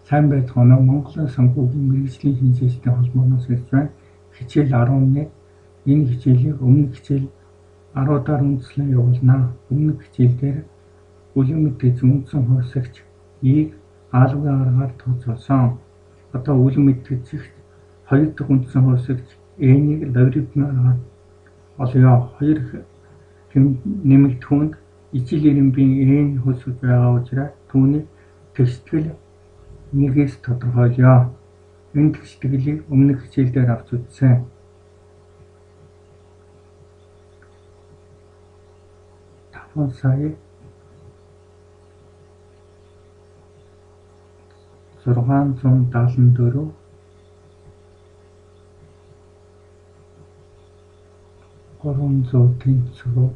Сайн байцгаана уу? Монголын санхүүгийн мэргэжлийн шинжилгээтэй холбооноос ирж байна. Хичээл 11. Энэ хичээлийг өмнөх хичээл 10-аар үндэслэн явуулнаа. Өмнөх хичээлдээр бүлээн мэдээц үндсэн хувьсагч E-г аалгын аргаар тооцоолсон. Одоо бүлээн мэдээцэгт 2 дахь үндсэн хувьсагч N-ийг логарифмын аргаар олъё. 2 нэмэгдэхүүнд ижил ирэмбийн N хөлсөж байгаа учраас түүнийг тэгштгэл 1-ээс тодорхойлъё. Энэ тэгштгэлийг өмнөх хичээлдээр авч үзсэн. Таван сая 674 300 тэнцвэр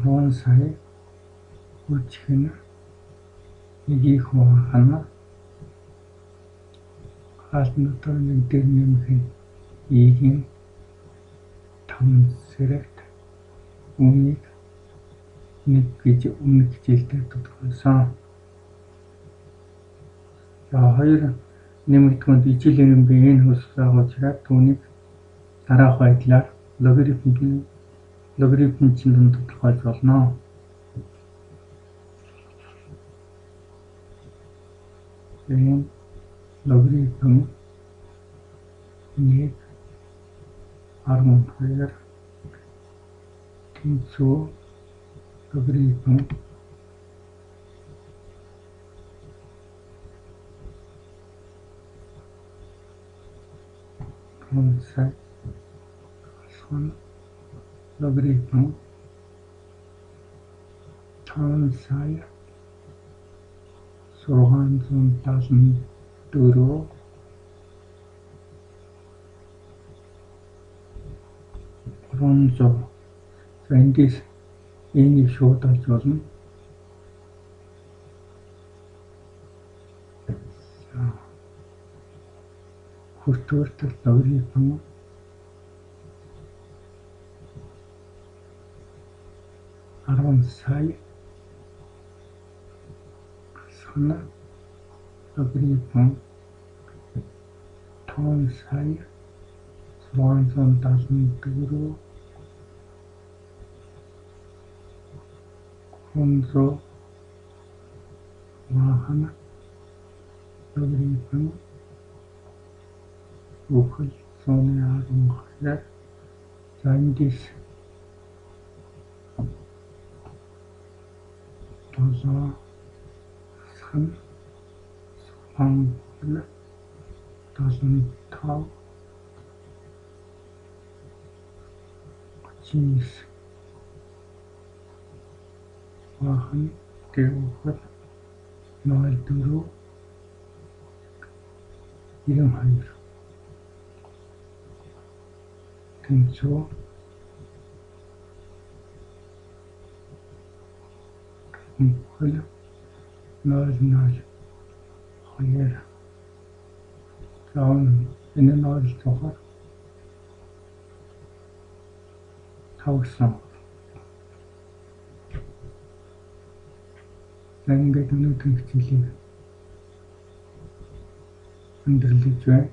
10 сая хүчх нь 1-ийг хуваана хаалтнуудаар 1 дээр нэмэх нь E-ийн 5 зэрэгт үүнийг 1 гэж өмнөх хичээлдээ тодорхойлсон. За 2 нэмэгдэхүүнд ижил ирэмбийн N хөлсөж байгаа учраас түүнийг дараах байдлаар логарифм чинь тодорхойлж болно. N логарифм 1 12 тэнцүү логарифм 5 сая логарифм 5 сая 674 300. За эндээс N-ийг шууд олж болно. Хүртвэрт логарифм 10 сая логарифм 5 сая 674 300 вахана логарифм бүхэл 112. За эндээс 7 асхан 75 39 вахан гэвэл 04 92 тэнцүү 00 2. За энэ нь ойролцоогоор 5 гэсэн. За ингээд өнөөдрийн хичээлийг өндөрлөж байна.